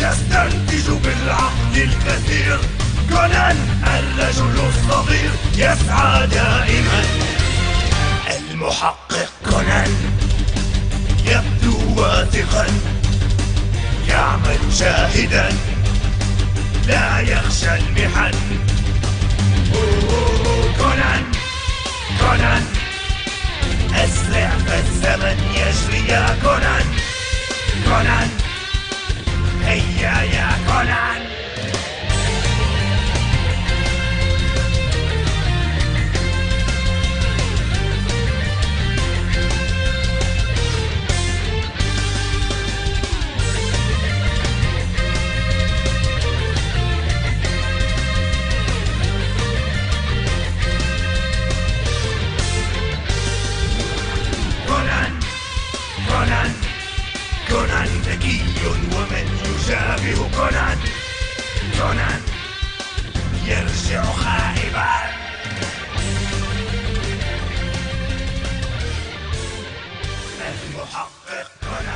يستنتج بالعقل الكثير. كونان الرجل الصغير يسعى دائما. المحقق كونان يبدو واثقا، يعمل جاهدا، لا يخشى المحن. كونان كونان أسرع فالزمن يجري يا كونان. كونان هيا يا كونان. كونان ذكي، ومن يشابه كونان؟ كونان يرجع خائبا. المحقق كونان.